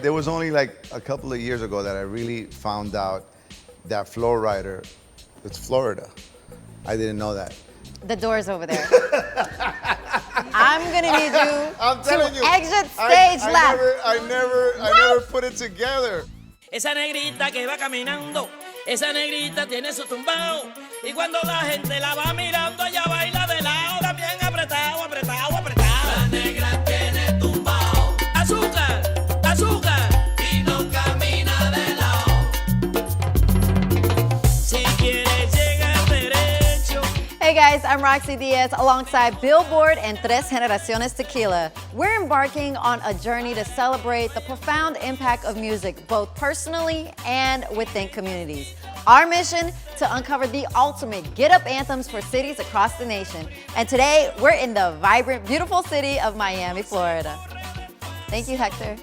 there was only like a couple of years ago that I really found out that Flow Rider, it's Florida. I didn't know that. The door's over there. I'm gonna need you I'm telling to you, exit stage left. I never put it together. Esa negrita que va caminando, esa negrita tiene su tumbao. Y cuando la gente la va mirando, ella baila de lado, también apretado, apretado, apretado. La negra tiene tumbao. Azúcar, azúcar. Y no camina de lado. Si quieres llegar derecho. Hey guys, I'm Rocsi Diaz alongside Billboard and Tres Generaciones Tequila. We're embarking on a journey to celebrate the profound impact of music, both personally and within communities. Our mission to uncover the ultimate Get Up Anthems for cities across the nation. And today, we're in the vibrant, beautiful city of Miami, Florida. Thank you, Hector.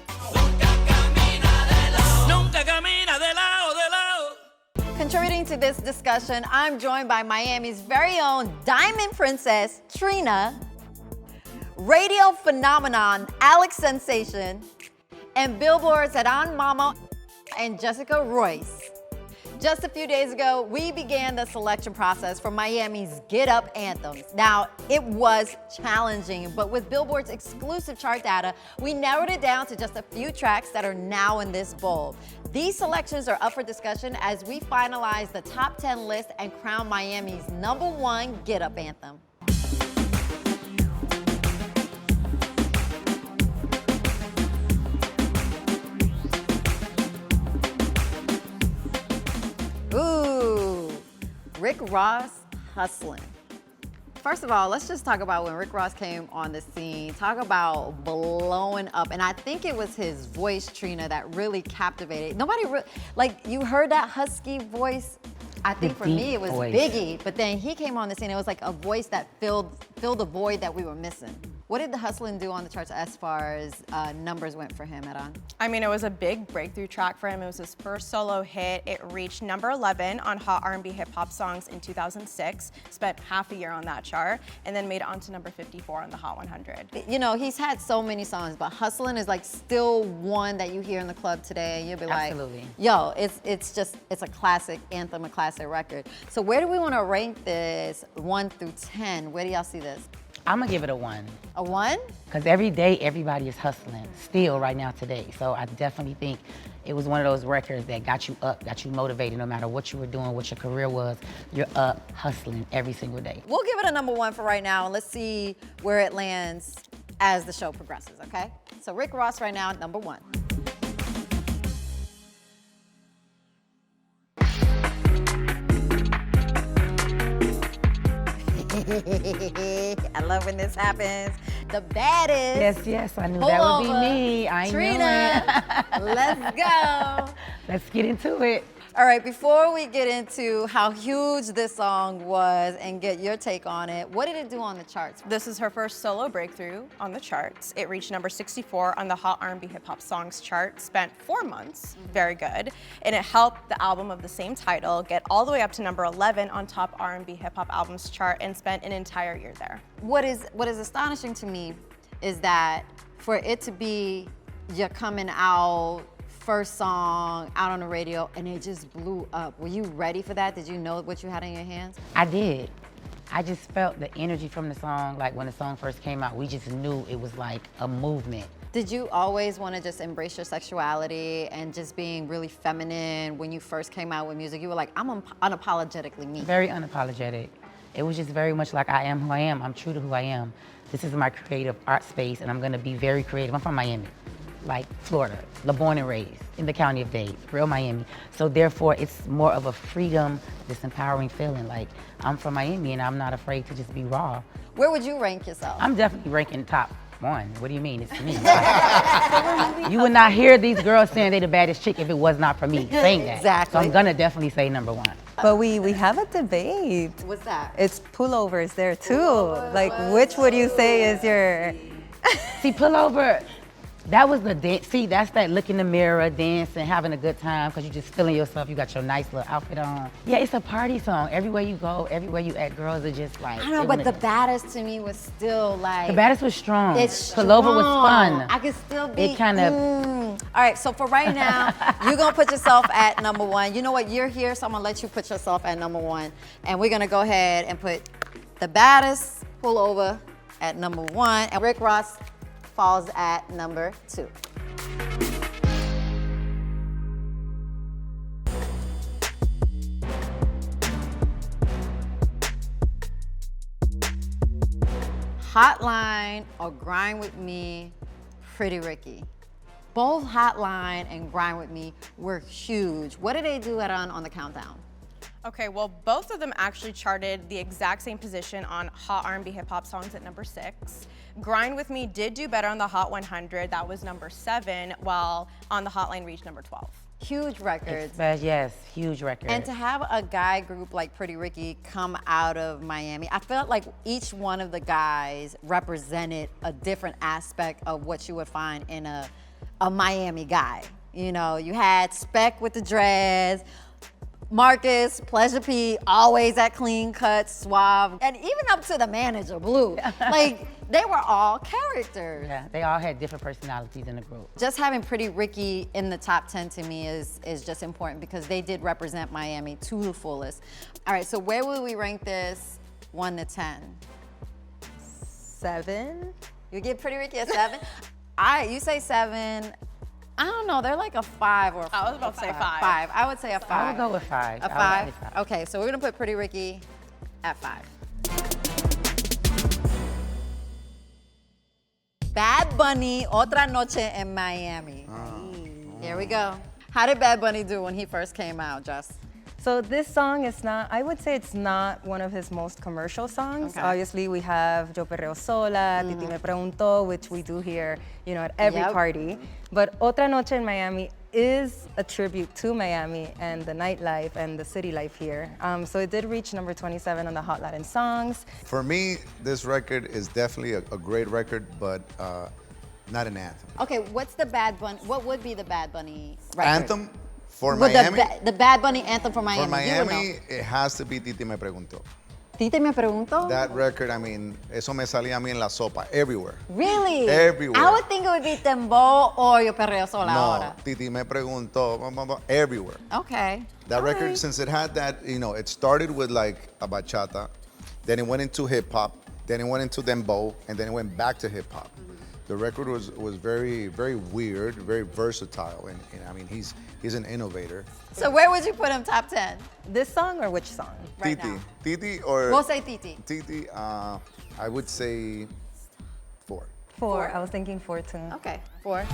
Nunca camina de lado, de lado. Contributing to this discussion, I'm joined by Miami's very own Diamond Princess, Trina, radio phenomenon, Alex Sensation, and Billboard's Heran, Mamo, and Jessica Roiz. Just a few days ago, we began the selection process for Miami's Get Up Anthems. Now, it was challenging, but with Billboard's exclusive chart data, we narrowed it down to just a few tracks that are now in this bowl. These selections are up for discussion as we finalize the top 10 list and crown Miami's #1 Get Up Anthem. Ooh, Rick Ross, Hustlin'. First of all, let's just talk about when Rick Ross came on the scene. Talk about blowing up. And I think it was his voice, Trina, that really captivated. Nobody, like, you heard that husky voice? I think for me it was Biggie, but then he came on the scene. It was like a voice that filled the void that we were missing. What did the Hustlin' do on the charts as far as numbers went for him, Heran? I mean, it was a big breakthrough track for him. It was his first solo hit. It reached number 11 on Hot R&B Hip Hop Songs in 2006. Spent half a year on that chart, and then made it onto number 54 on the Hot 100. You know, he's had so many songs, but Hustlin' is like still one that you hear in the club today, and you'll be like, absolutely. Yo, it's a classic anthem, a classic record. So where do we want to rank this 1 through 10? Where do y'all see this? I'm gonna give it a 1. A 1? Because every day, everybody is hustling, still right now today. So I definitely think it was one of those records that got you up, got you motivated, no matter what you were doing, what your career was, you're up hustling every single day. We'll give it a #1 for right now, and let's see where it lands as the show progresses, okay? So Rick Ross right now, #1. I love when this happens. The baddest. Yes, I knew that would be me. I Trina, knew it. let's go. Let's get into it. All right, before we get into how huge this song was and get your take on it, what did it do on the charts? This is her first solo breakthrough on the charts. It reached number 64 on the Hot R&B Hip Hop Songs chart, spent 4 months, very good, and it helped the album of the same title get all the way up to number 11 on top R&B Hip Hop Albums chart and spent an entire year there. What is astonishing to me is that for it to be your coming out first song out on the radio and it just blew up. Were you ready for that? Did you know what you had in your hands? I did. I just felt the energy from the song. Like when the song first came out, we just knew it was like a movement. Did you always want to just embrace your sexuality and just being really feminine when you first came out with music? You were like, I'm unapologetically me. Very unapologetic. It was just very much like I am who I am. I'm true to who I am. This is my creative art space and I'm gonna be very creative. I'm from Miami, like Florida, born and raised in the county of Dade, real Miami. So therefore it's more of a freedom, this empowering feeling. Like I'm from Miami and I'm not afraid to just be raw. Where would you rank yourself? I'm definitely ranking top 1. What do you mean? It's me. You would not hear these girls saying they the baddest chick if it was not for me saying that. Exactly. So I'm gonna definitely say #1. But we have a debate. What's that? It's pullovers there too. Like which would you say is your... See, pullover, That was the dance. See, that's that look in the mirror, dancing, having a good time, because you're just feeling yourself. You got your nice little outfit on. Yeah, it's a party song. Everywhere you go, everywhere you at, girls are just like. I know, but the baddest to me was still like. The baddest was strong. It's Pullover was strong. fun. I could still be. It kind of. All right, so for right now, you're gonna put yourself at number one. You know what? You're here, so I'm gonna let you put yourself at number one, and we're gonna go ahead and put the baddest pullover at number one, and Rick Ross falls at number two. Hotline or Grind With Me, Pretty Ricky. Both Hotline and Grind With Me were huge. What did they do at on the countdown? Okay, well, both of them actually charted the exact same position on Hot R&B Hip Hop Songs at number 6. Grind With Me did do better on the Hot 100. That was number 7, while On the Hotline reached number 12. Huge records. Yes, huge record. And to have a guy group like Pretty Ricky come out of Miami, I felt like each one of the guys represented a different aspect of what you would find in a Miami guy. You know, you had Spec with the dreads, Marcus, Pleasure P, always that clean cut, suave, and even up to the manager, Blue. Like, they were all characters. Yeah, they all had different personalities in the group. Just having Pretty Ricky in the top 10 to me is just important because they did represent Miami to the fullest. All right, so where would we rank this 1 to 10? 7. You give Pretty Ricky a 7? All right, you say 7. I don't know, they're like a 5 or a 4. I was about to say 5. 5, I would say a 5. I would go with 5. A 5? Okay, so we're gonna put Pretty Ricky at 5. Bad Bunny, Otra Noche en Miami. Here we go. How did Bad Bunny do when he first came out, Jess? So this song is not, I would say it's not one of his most commercial songs. Okay. Obviously we have Yo Perreo Sola, Titi Me Preguntó, which we do here, you know, at every Yep. party. But Otra Noche en Miami is a tribute to Miami and the nightlife and the city life here. So it did reach number 27 on the Hot Latin Songs. For me, this record is definitely a great record, but not an anthem. Okay, what's the Bad Bunny, what would be the Bad Bunny record? Anthem for Well, Miami. the Bad Bunny anthem for Miami. For you would know. Miami, it has to be Titi Me Preguntó. Tite me preguntó. That record, I mean, eso me salía a mí en la sopa, everywhere. Really? Everywhere. I would think it would be Tembo or Yo Perreo Sola No, ahora. Titi Me Preguntó, everywhere. Okay. That All record, right. since it had that, you know, it started with like a bachata, then it went into hip hop, then it went into dembow, and then it went back to hip hop. The record was very, very weird, very versatile, and I mean, he's an innovator. So where would you put him top 10? This song or which song? Right Titi, now. Titi or We'll say Titi. Titi, I would say 4. 4. I was thinking 4 too. Okay, 4.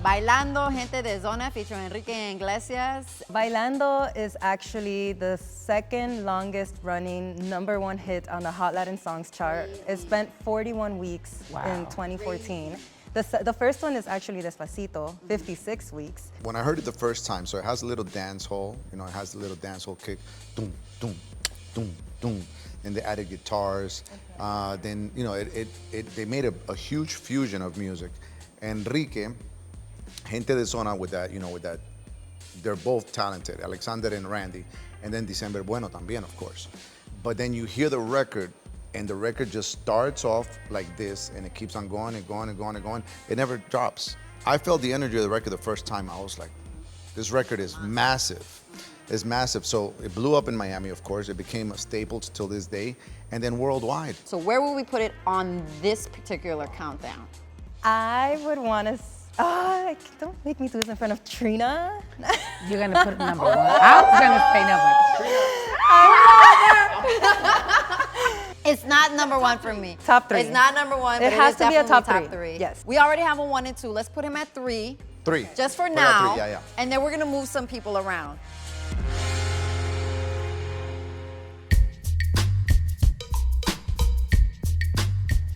Bailando, Gente de Zona, featuring Enrique Iglesias. Bailando is actually the second longest running #1 hit on the Hot Latin Songs chart. It spent 41 weeks in 2014. The first one is actually Despacito, 56 weeks. When I heard it the first time, so it has a little dance hall, you know, it has a little dance hall kick, doom, doom, doom, doom. And they added guitars. Then, you know, they made a huge fusion of music. Enrique, Gente de Zona with that, you know, with that, they're both talented, Alexander and Randy. And then December Bueno también, of course. But then you hear the record, and the record just starts off like this, and it keeps on going and going and going and going. It never drops. I felt the energy of the record the first time. I was like, this record is massive. It's massive. So it blew up in Miami, of course. It became a staple till this day, and then worldwide. So where would we put it on this particular countdown? I would want to, don't make me do this in front of Trina. You're gonna put it number 1. I was gonna say number 2. It's not #1 for me. Top 3. It's not #1, but It has is to be a definitely top 3. Yes. We already have a 1 and 2. Let's put him at 3. 3. Just for Put it now. at 3, yeah. And then we're gonna move some people around.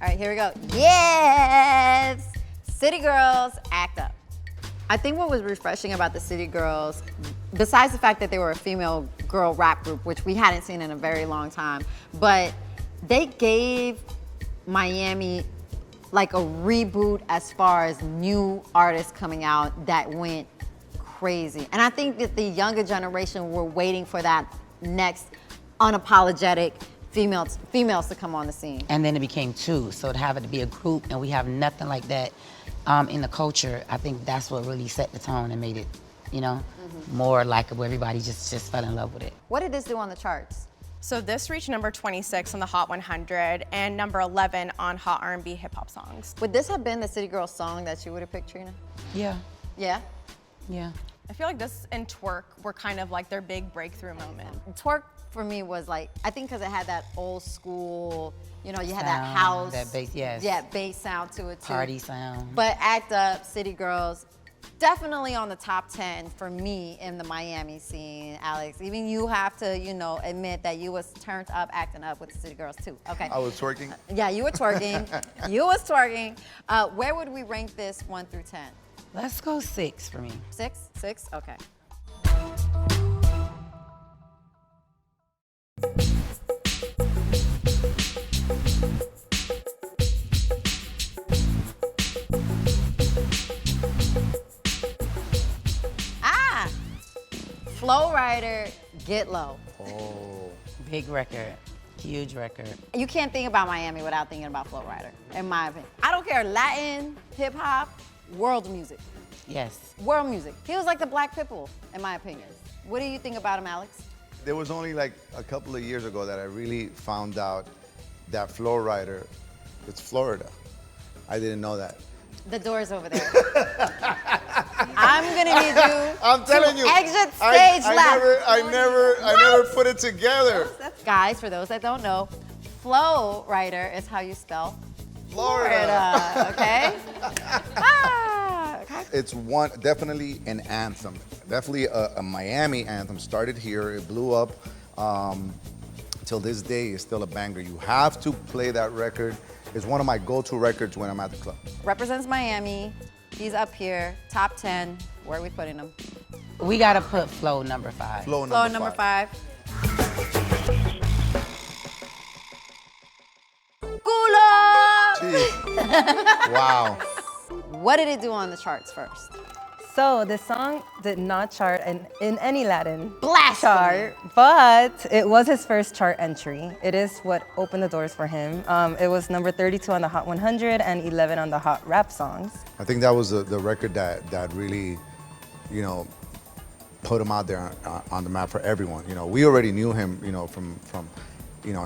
All right, here we go. Yes! City Girls, Act Up. I think what was refreshing about the City Girls, besides the fact that they were a female girl rap group, which we hadn't seen in a very long time, but they gave Miami like a reboot as far as new artists coming out that went crazy. And I think that the younger generation were waiting for that next unapologetic females to come on the scene. And then it became two, so to have it to be a group, and we have nothing like that in the culture. I think that's what really set the tone and made it, more likable. Everybody just fell in love with it. What did this do on the charts? So this reached number 26 on the Hot 100 and number 11 on Hot R&B Hip Hop Songs. Would this have been the City Girls song that you would have picked, Trina? Yeah, Yeah? yeah. I feel like this and Twerk were kind of like their big breakthrough moment. Twerk for me was like, I think because it had that old school, you had that Sound, house. that bass, yes. Yeah, bass sound to it too. Party sound. But Act Up, City Girls, definitely on the top 10 for me in the Miami scene, Alex. Even you have to, admit that you was turned up, acting up with the City Girls too. Okay. I was twerking. Yeah, you were twerking. You was twerking. Where would we rank this 1 through 10? Let's go 6 for me. 6? 6? Okay. Flow Rider, Get Low. Oh. Big record, huge record. You can't think about Miami without thinking about Flow Rider, in my opinion. I don't care, Latin, hip hop, world music. Yes. World music. He was like the Black Pitbull, in my opinion. What do you think about him, Alex? There was only like a couple of years ago that I really found out that Flow Rider, it's Florida. I didn't know that. The door's over there. I'm gonna need you I'm telling to you, exit stage left. I never put it together. Guys, for those that don't know, Flow Rider is how you spell Florida. okay? Okay. It's definitely an anthem. Definitely a Miami anthem. Started here, it blew up. Till this day, it's still a banger. You have to play that record. It's one of my go-to records when I'm at the club. Represents Miami. He's up here, top 10. Where are we putting him? We gotta put Flow number 5. Flow Flow number 5. Culo! Gee. Wow. What did it do on the charts first? So this song did not chart in any Latin Blasphemy. chart, but it was his first chart entry. It is what opened the doors for him. It was number 32 on the Hot 100 and 11 on the Hot Rap Songs. I think that was the record that really, put him out there on the map for everyone. We already knew him, from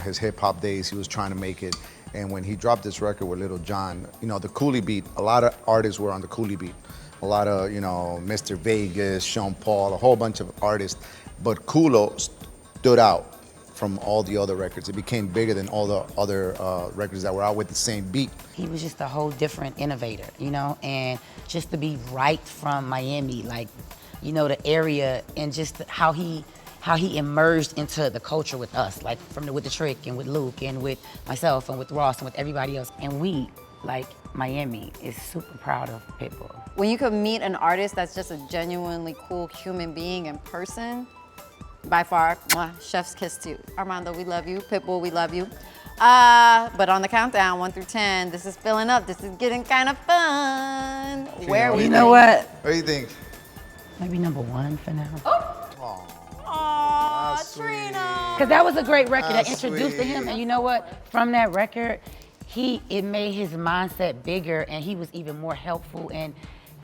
his hip hop days. He was trying to make it. And when he dropped this record with Little John, the Coolie beat, a lot of artists were on the Coolie beat. A lot of, Mr. Vegas, Sean Paul, a whole bunch of artists. But Culo stood out from all the other records. It became bigger than all the other records that were out with the same beat. He was just a whole different innovator, and just to be right from Miami, like, the area, and just how he emerged into the culture with us, like with the Trick and with Luke and with myself and with Ross and with everybody else. And we, like Miami, is super proud of Pitbull. When you could meet an artist that's just a genuinely cool human being in person, by far, mwah, chef's kiss to you. Armando, we love you. Pitbull, we love you. But on the countdown, 1 through 10, this is filling up. This is getting kind of fun. Where are we? You know what? What do you think? Maybe number 1 for now. Aw, sweet. Trina. Because that was a great record that That's introduced to him. sweet. And you know what? From that record, it made his mindset bigger, and he was even more helpful. And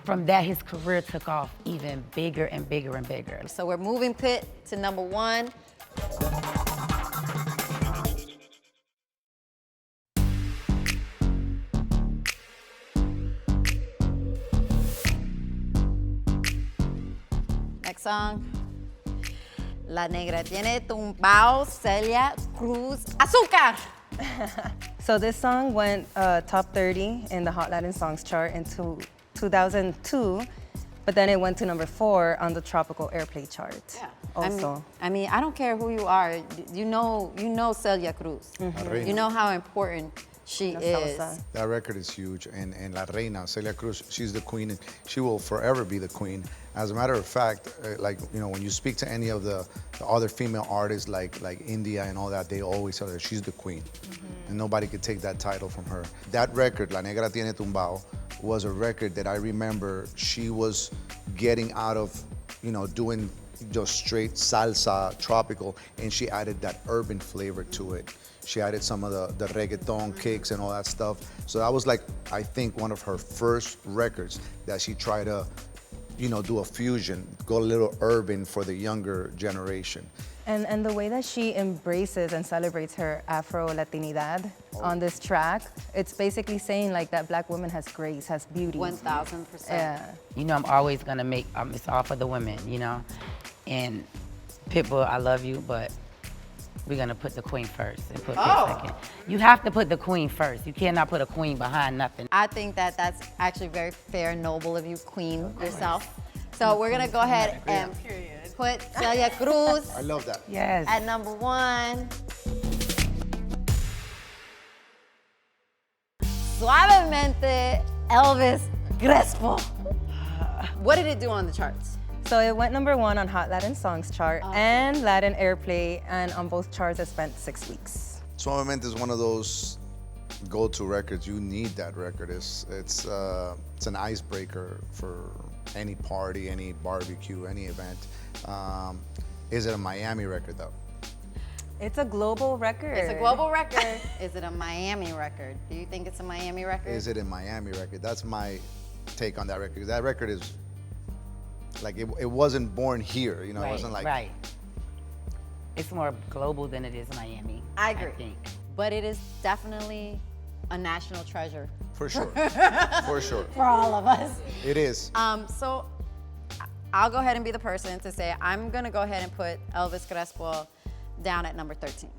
from that, his career took off even bigger and bigger and bigger. So we're moving Pit to number 1. Next song. La Negra tiene tumbao, Celia Cruz, Azúcar. So this song went top 30 in the Hot Latin Songs chart in 2002, but then it went to number 4 on the Tropical Airplay chart. Yeah. Also. I mean, I don't care who you are. You know Celia Cruz. Reina. You know how important She La is. salsa. That record is huge, and La Reina, Celia Cruz, she's the queen, and she will forever be the queen. As a matter of fact, like, you know, when you speak to any of the other female artists like India and all that, they always tell her she's the queen, and nobody could take that title from her. That record, La Negra Tiene Tumbao, was a record that I remember she was getting out of, you know, doing just straight salsa, tropical, and she added that urban flavor to it. She added some of the reggaeton kicks and all that stuff. So that was like, I think, one of her first records that she tried to, you know, do a fusion, go a little urban for the younger generation. And the way that she embraces and celebrates her Afro-Latinidad on this track, it's basically saying like that Black woman has grace, has beauty. 1000%. Yeah. You know, I'm always gonna make, it's all for the women, you know? And Pitbull, I love you, but we're gonna put the queen first and put Pip second. You have to put the queen first. You cannot put a queen behind nothing. I think that that's actually very fair and noble of you, queen yourself. So we're gonna go ahead and put Celia Cruz I love that. Yes. at number 1. Suavemente, Elvis Crespo. What did it do on the charts? So it went number 1 on Hot Latin Songs chart and Latin Airplay, and on both charts it spent 6 weeks. Suavemente is one of those go-to records. You need that record. It's an icebreaker for any party, any barbecue, any event. Is it a Miami record though? It's a global record. It's a global record. Is it a Miami record? Do you think it's a Miami record? Is it a Miami record? That's my take on that record. That record is like, it wasn't born here, you know, it wasn't like. Right. It's more global than it is Miami. I agree. think. But it is definitely a national treasure For sure, for sure. for all of us. It is. So I'll go ahead and be the person to say I'm gonna go ahead and put Elvis Crespo down at number 13.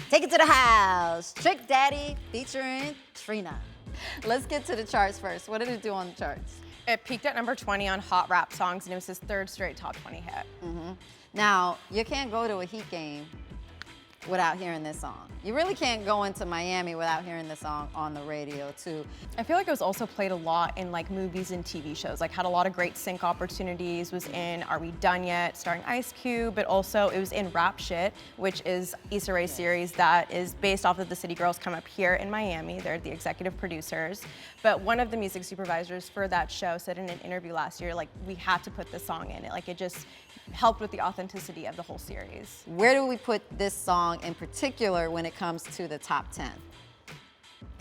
Take it to the house. Trick Daddy featuring Trina. Let's get to the charts first. What did it do on the charts? It peaked at number 20 on Hot Rap Songs, and it was his 3rd straight top 20 hit. Now, you can't go to a Heat game without hearing this song. You really can't go into Miami without hearing this song on the radio, too. I feel like it was also played a lot in like movies and TV shows, like had a lot of great sync opportunities, was in Are We Done Yet, starring Ice Cube, but also it was in Rap Shit, which is Issa Rae's series that is based off of the City Girls come up here in Miami. They're the executive producers. But one of the music supervisors for that show said in an interview last year, like, we had to put this song in it. Like, it just helped with the authenticity of the whole series. Where do we put this song in particular when it comes to the top 10?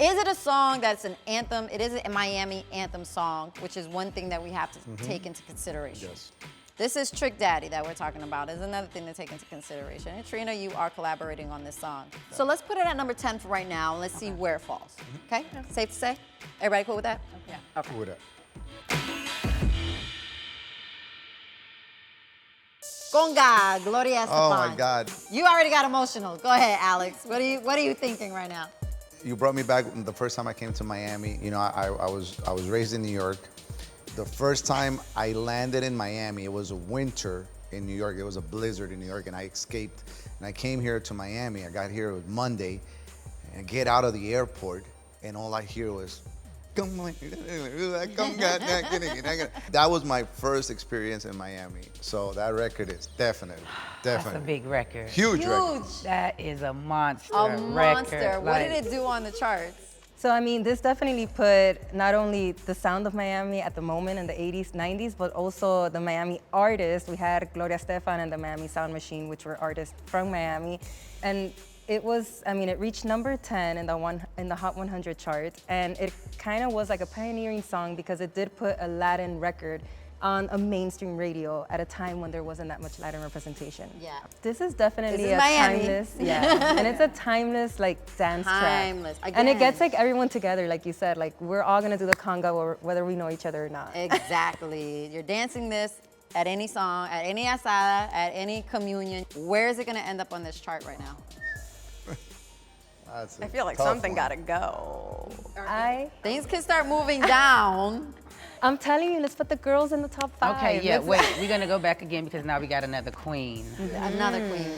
Is it a song that's an anthem? It is a Miami anthem song, which is one thing that we have to take into consideration. Yes. This is Trick Daddy that we're talking about. Is another thing to take into consideration. And Trina, you are collaborating on this song. So let's put it at number 10 for right now, and let's see where it falls. Okay? Safe to say? Everybody cool with that? Yeah. Okay. Who would that? Conga, Gloria Estefan. Oh my God. You already got emotional. Go ahead, Alex. What are you thinking right now? You brought me back the first time I came to Miami. You know, I was raised in New York. The first time I landed in Miami, it was a winter in New York. It was a blizzard in New York, and I escaped. And I came here to Miami. I got here, it was Monday, and I get out of the airport, and all I hear was, "Come on, come on." That was my first experience in Miami. So that record is definitely. That's a big record. Huge record. That is a monster A record. monster. What did it do on the charts? So I mean, this definitely put not only the sound of Miami at the moment in the 80s, 90s, but also the Miami artists. We had Gloria Estefan and the Miami Sound Machine, which were artists from Miami. And it was, I mean, it reached number 10 in the Hot 100 chart. And it kind of was like a pioneering song because it did put a Latin record on a mainstream radio at a time when there wasn't that much Latin representation. Yeah. This is definitely This is a Miami. timeless, yeah, and it's a timeless like dance Timeless. track. And it Again. gets like everyone together, like you said, like we're all gonna do the conga whether we know each other or not. Exactly. You're dancing this at any song, at any asada, at any communion. Where is it going to end up on this chart right now? That's I feel like tough something one. gotta go. Things can start moving down. I'm telling you, let's put the girls in the top 5. Okay, yeah, Let's- wait. We're gonna go back again because now we got another queen. Another queen.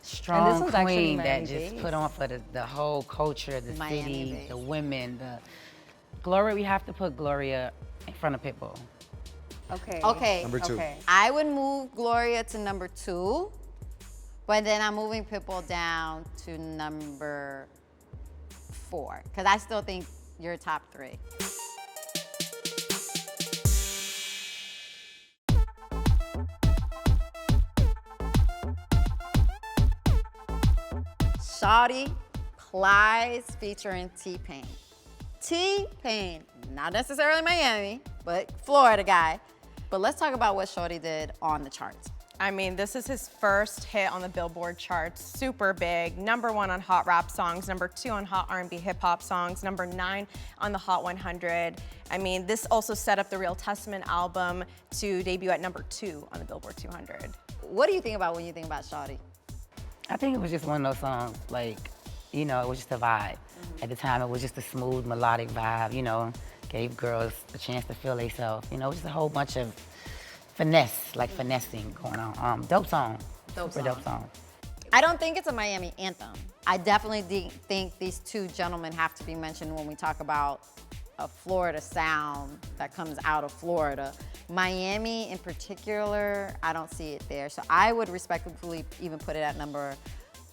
Strong one's actually queen that Miami just based. put on for the whole culture, the Miami city, based. the women, the Gloria. We have to put Gloria in front of Pitbull. Okay. Okay. Number 2. Okay. I would move Gloria to number 2, but then I'm moving Pitbull down to number 4 because I still think you're top 3. Shawty Plies featuring T-Pain. T-Pain, not necessarily Miami, but Florida guy. But let's talk about what Shawty did on the charts. I mean, this is his first hit on the Billboard charts, super big. #1 on Hot Rap Songs, #2 on Hot R&B Hip Hop Songs, #9 on the Hot 100. I mean, this also set up the Real Testament album to debut at #2 on the Billboard 200. What do you think about when you think about Shawty? I think it was just one of those songs, like, you know, it was just a vibe. At the time, it was just a smooth, melodic vibe, you know, gave girls a chance to feel themselves. You know, it was just a whole bunch of finesse, like finessing going on. Dope song. Super dope song. I don't think it's a Miami anthem. I definitely think these two gentlemen have to be mentioned when we talk about a Florida sound that comes out of Florida. Miami in particular, I don't see it there. So I would respectfully even put it at number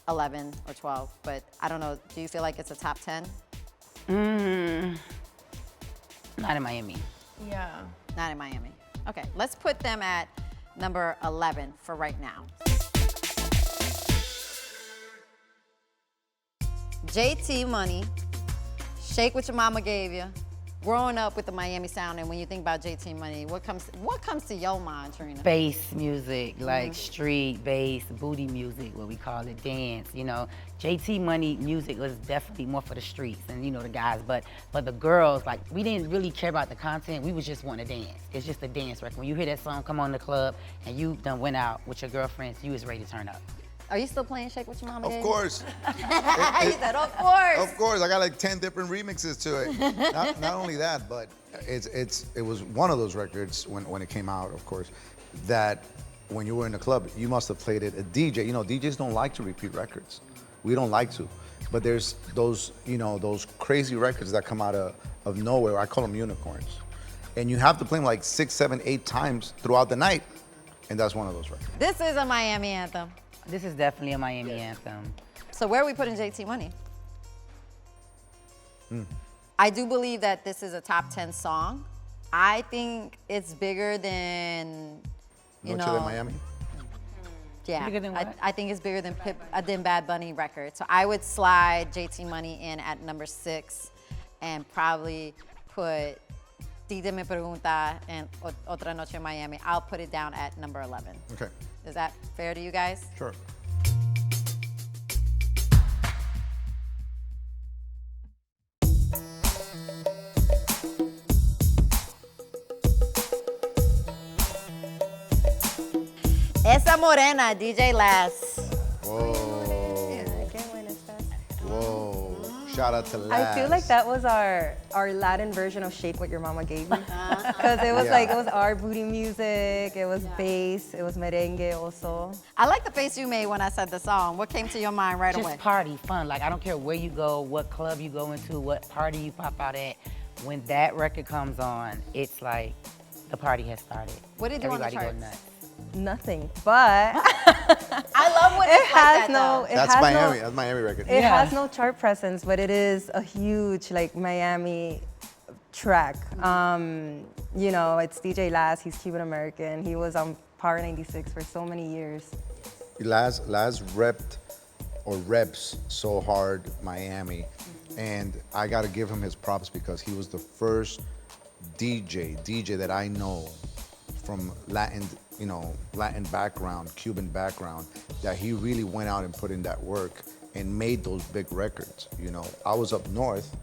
11 or 12, but I don't know, do you feel like it's a top 10? Not in Miami. Yeah. Not in Miami. Okay, let's put them at number 11 for right now. JT Money, Shake What Your Mama Gave You. Growing up with the Miami sound, and when you think about JT Money, what comes to your mind, Trina? Bass music, like street bass, booty music, what we call it, dance, you know. JT Money music was definitely more for the streets and, you know, the guys, but the girls, like, we didn't really care about the content, we was just want to dance. It's just a dance record. When you hear that song come on in the club and you done went out with your girlfriends, you was ready to turn up. Are you still playing Shake What Your Mama Of Gave You? course. He said, of course. Of course, I got like 10 different remixes to it. Not only that, but it was one of those records when it came out, of course, that when you were in the club, you must have played it. A DJ, you know, DJs don't like to repeat records. We don't like to. But there's those, you know, those crazy records that come out of nowhere. I call them unicorns. And you have to play them like 6, 7, 8 times throughout the night. And that's one of those records. This is a Miami anthem. This is definitely a Miami anthem. So where are we putting JT Money? I do believe that this is a top 10 song. I think it's bigger than, you Noche know. de Miami. Yeah, Bigger than what? I think it's bigger than Bad Bunny record. So I would slide JT Money in at number 6 and probably put Tite Me Pregunta and Otra Noche in Miami. I'll put it down at number 11. Okay, Is that fair to you guys? sure. Esa Morena, DJ Laz. Whoa, whoa. Shout out to Laz. I feel like that was our Latin version of Shake What Your Mama Gave You. Because it was Yeah. like, it was our booty music, it was bass, it was merengue also. I like the face you made when I said the song. What came to your mind right Just away? party, fun. Like, I don't care where you go, what club you go into, what party you pop out at. When that record comes on, it's like the party has started. What did it do on the Everybody charts? go nuts. Nothing, but I love when it it's like has that, no, though. it That's has Miami. no, That's Miami record. it Yeah. has no chart presence, but it is a huge like Miami track. You know, it's DJ Laz, he's Cuban American. He was on Power 96 for so many years. Laz repped or reps so hard Miami, and I got to give him his props because he was the first DJ that I know from Latin background, Cuban background, that he really went out and put in that work and made those big records. You know, I was up north,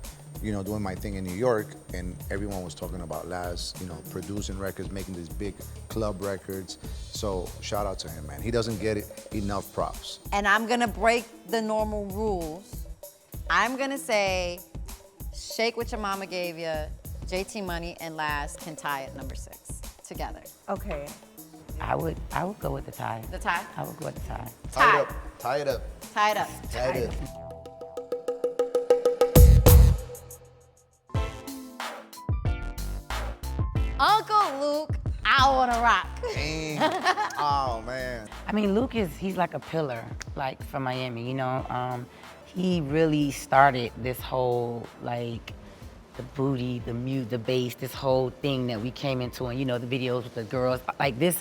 you know, doing my thing in New York, and everyone was talking about Laz, you know, producing records, making these big club records. So shout out to him, man. He doesn't get enough props. And I'm gonna break the normal rules I'm gonna say Shake What Your Mama Gave You, JT Money, and Last can tie at number 6 together. Okay. I would go with the tie. The tie? I would go with the tie. Tie it up. Tie it up. Tie it up. Tie it up. Uncle Luke, I Wanna Rock. Dang. Oh, man. I mean, Luke he's like a pillar, like from Miami, you know. He really started this whole like the booty, the bass, this whole thing that we came into, and you know the videos with the girls, like this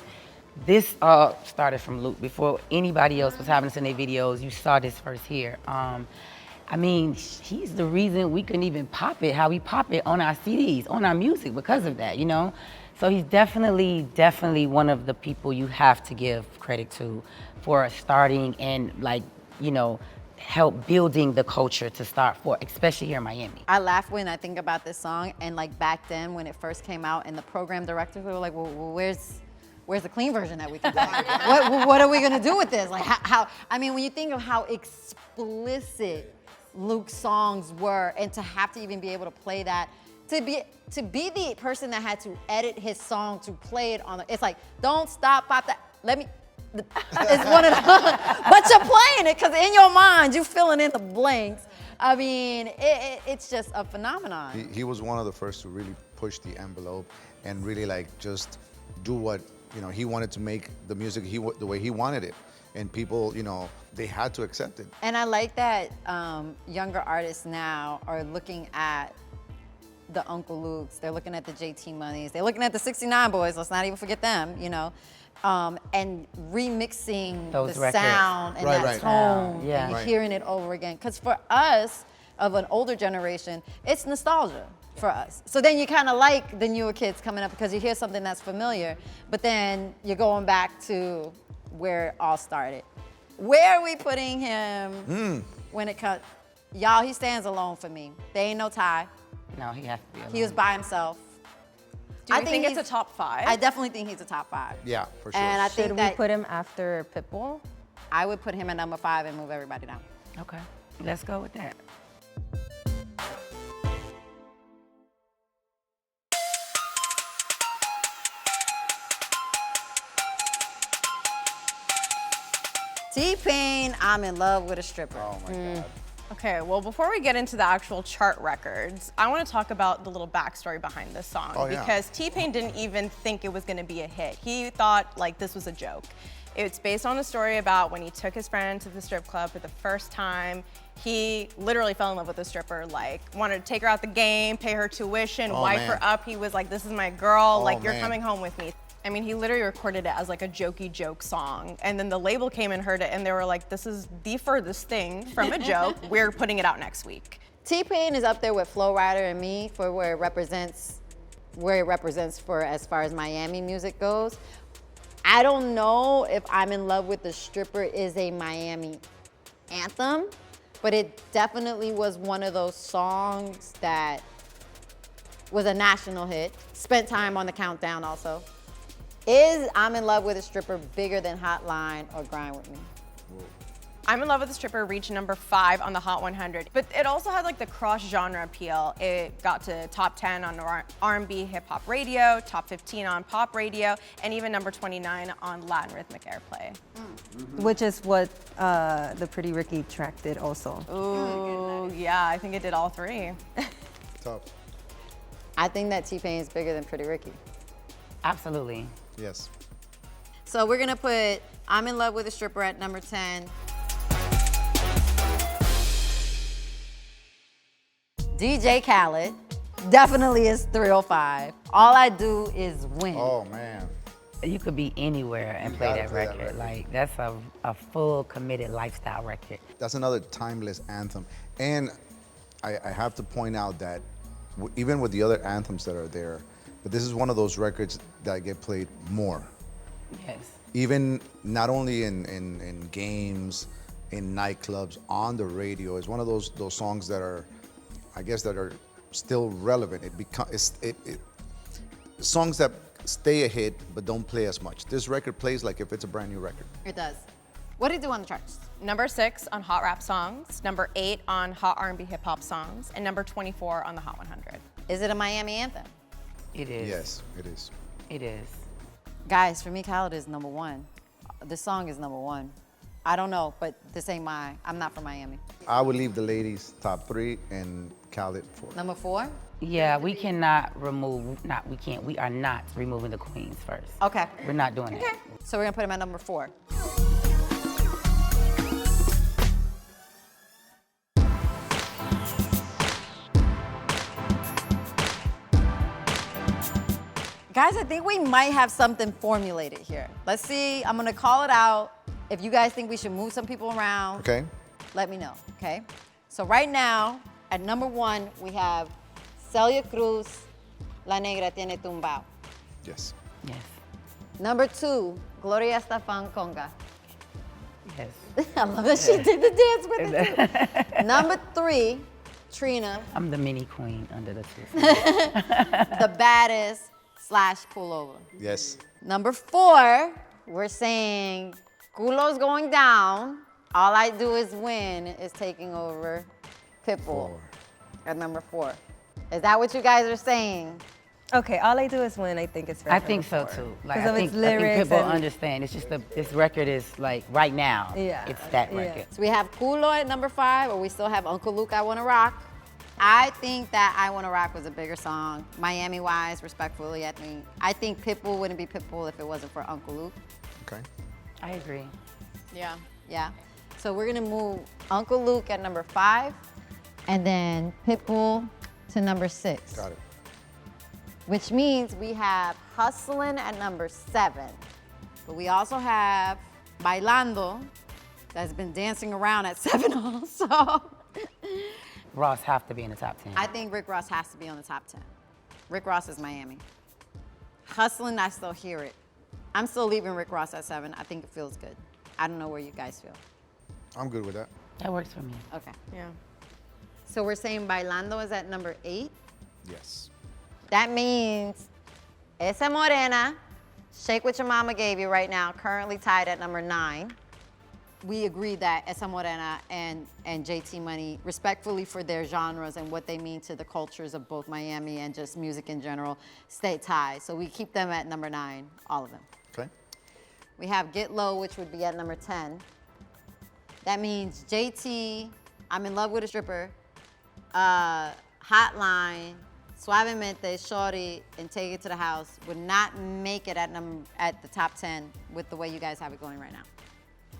all started from Luke. Before anybody else was having this in their videos, you saw this first here. I mean, he's the reason we couldn't even pop it, how we pop it on our CDs, on our music because of that, you know? So he's definitely one of the people you have to give credit to for starting and like, you know, help building the culture to start for, especially here in Miami. I laugh when I think about this song, and like back then when it first came out, and the program directors were like, well where's the clean version that we can play? what are we gonna do with this? Like how, I mean, when you think of how explicit Luke's songs were, and to have to even be able to play that, to be the person that had to edit his song to play it on it's like, don't stop, pop that, let me, it's one of the, but you're playing it because in your mind, you're filling in the blanks. I mean, it's just a phenomenon. He was one of the first to really push the envelope and really like just do what, you know, he wanted to make the music the way he wanted it. And people, you know, they had to accept it. And I like that younger artists now are looking at the Uncle Lukes, they're looking at the JT Moneys, they're looking at the 69 Boys, let's not even forget them, you know, and remixing those the records. Sound and Right, that right. tone Yeah. and Right. hearing it over again. Because for us, of an older generation, it's nostalgia for us. So then you kind of like the newer kids coming up because you hear something that's familiar, but then you're going back to where it all started. Where are we putting him when it comes? Y'all, he stands alone for me. There ain't no tie. No, he has to be alone. He was by himself. Do you I think it's he's- a top 5? I definitely think he's a top 5. Yeah, for sure. And I think Should we that put him after Pitbull? I would put him at number 5 and move everybody down. Okay, let's go with that. T-Pain, I'm in love with a stripper. Oh my God. Okay, well, before we get into the actual chart records, I want to talk about the little backstory behind this song. Oh, yeah. Because T-Pain didn't even think it was going to be a hit. He thought, like, this was a joke. It's based on a story about when he took his friend to the strip club for the first time. He literally fell in love with the stripper, like, wanted to take her out the game, pay her tuition, Oh, wife man. her up. He was like, this is my girl, Oh, like, you're man. coming home with me. I mean, he literally recorded it as like a jokey joke song. And then the label came and heard it and they were like, this is the furthest thing from a joke. We're putting it out next week. T-Pain is up there with Flo Rida and me for where it represents for as far as Miami music goes. I don't know if I'm in love with the stripper is a Miami anthem, but it definitely was one of those songs that was a national hit. Spent time on the countdown also. Is I'm in love with a stripper bigger than Hotline or Grind With Me? I'm in Love with a Stripper reached number 5 on the Hot 100, but it also had like the cross-genre appeal. It got to top 10 on R&B hip hop radio, top 15 on pop radio, and even number 29 on Latin rhythmic airplay. Which is what the Pretty Ricky track did also. Ooh, yeah, I think it did all 3. Tough. I think that T-Pain is bigger than Pretty Ricky. Absolutely. Yes. So we're gonna put I'm in Love with a Stripper at number 10. DJ Khaled definitely is 305. All I do is win. Oh man. You could be anywhere and You play gotta that play that record. record. Like, that's a full committed lifestyle record. That's another timeless anthem. And I have to point out that even with the other anthems that are there, but this is one of those records that get played more. Yes. Even not only in games, in nightclubs, on the radio. It's one of those songs that are, I guess, that are still relevant. Songs that stay a hit but don't play as much. This record plays like if it's a brand new record. It does. What did it do on the charts? Number 6 on Hot Rap Songs, number 8 on Hot R&B Hip Hop Songs, and number 24 on the Hot 100. Is it a Miami anthem? It is. Yes, it is. It is. Guys, for me, Khaled is number 1. This song is number 1. I don't know, but this ain't I'm not from Miami. I would leave the ladies top 3 and Khaled 4. Number 4? Yeah, we cannot remove, we are not removing the queens first. Okay. We're not doing that. So we're gonna put him at number 4. Guys, I think we might have something formulated here. Let's see, I'm gonna call it out. If you guys think we should move some people around, Okay. let me know, okay? So right now, at number 1, we have Celia Cruz, La Negra Tiene Tumbao. Yes. Yes. Number 2, Gloria Estefan Conga. Yes. I love that she did the dance with it too. Number 3, Trina, I'm the mini queen under the two. the baddest / pullover. Yes. Number 4, we're saying Culo's going down. All I do is win is taking over Pitbull 4. at number 4. Is that what you guys are saying? Okay, All I Do Is Win, I think it's fair. I think so too. Like, 'Cause of I its think lyrics people and- understand. It's just this record is like right now. Yeah, It's that yeah. record. So we have Culo at number 5, or we still have Uncle Luke, I Wanna Rock. I think that I Wanna Rock was a bigger song, Miami-wise, respectfully. I think Pitbull wouldn't be Pitbull if it wasn't for Uncle Luke. Okay. I agree. Yeah. Yeah. So we're gonna move Uncle Luke at number 5, and then Pitbull to number 6. Got it. Which means we have Hustlin' at number 7. But we also have Bailando, that's been dancing around at 7 also. Ross have to be in the top 10. I think Rick Ross has to be on the top 10. Rick Ross is Miami. Hustlin', I still hear it. I'm still leaving Rick Ross at 7. I think it feels good. I don't know where you guys feel. I'm good with that. That works for me. Okay. Yeah. So we're saying Bailando is at number 8. Yes. That means Esa Morena, Shake What Your Mama Gave You right now, currently tied at number 9. We agree that Esa Morena and JT Money, respectfully for their genres and what they mean to the cultures of both Miami and just music in general, stay tied. So we keep them at number 9, all of them. Okay. We have Get Low, which would be at number 10. That means JT, I'm in Love with a Stripper, Hotline, Suavemente, Shorty, and Take It to the House would not make it at the top 10 with the way you guys have it going right now.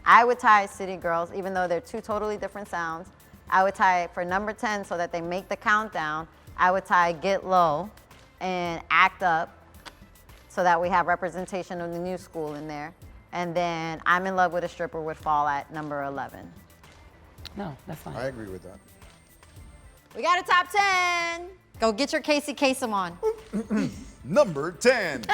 I would tie City Girls, even though they're two totally different sounds. I would tie it for number 10 so that they make the countdown. I would tie Get Low and Act Up so that we have representation of the new school in there. And then I'm in Love with a Stripper would fall at number 11. No, that's fine. I agree with that. We got a top 10. Go get your Casey Kasem on. Number 10.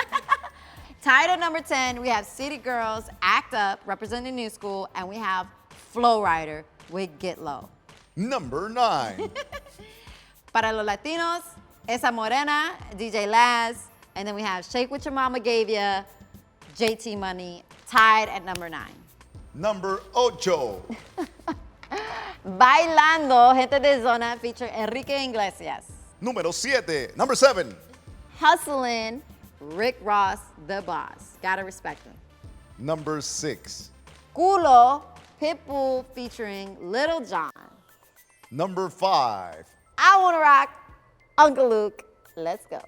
Tied at number 10, we have City Girls, Act Up, representing New School, and we have Flow Rider with Get Low. Number 9. Para los Latinos, Esa Morena, DJ Laz, and then we have Shake What Your Mama Gave Ya, JT Money, tied at number 9. Number 8. Bailando, Gente de Zona, feature Enrique Iglesias. Número 7. Number 7. Hustlin', Rick Ross, the boss. Gotta respect him. Number 6. Culo, Pitbull featuring Little John. Number 5. I Wanna Rock, Uncle Luke. Let's go.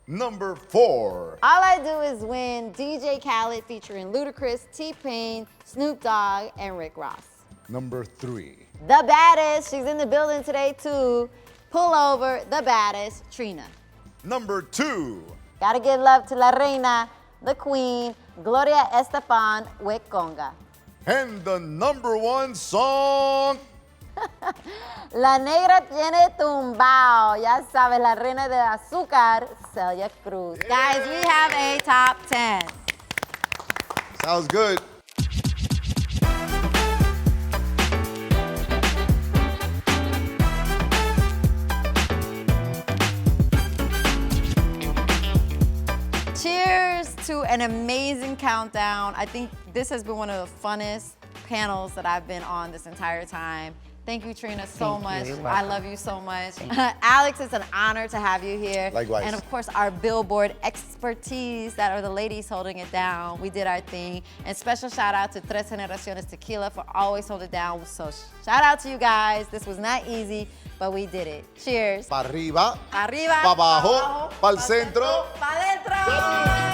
Number 4. All I Do Is Win, DJ Khaled featuring Ludacris, T-Pain, Snoop Dogg, and Rick Ross. Number 3. The baddest, she's in the building today too. Pull over, the baddest, Trina. Number 2. Gotta give love to La Reina, the queen, Gloria Estefan with Conga. And the number 1 song. La Negra Tiene Tumbao. Ya sabes, la reina de azúcar, Celia Cruz. Guys, we have a top 10. Sounds good. Cheers to an amazing countdown. I think this has been one of the funnest panels that I've been on this entire time. Thank you, Trina, so Thank you. much. You're I welcome. love you so much. Alex, it's an honor to have you here. Likewise. And of course, our Billboard expertise that are the ladies holding it down. We did our thing. And special shout out to Tres Generaciones Tequila for always holding it down. So shout out to you guys. This was not easy, but we did it. Cheers. Pa' arriba, Arriba, pa' abajo, abajo, pa'l centro. pa' dentro.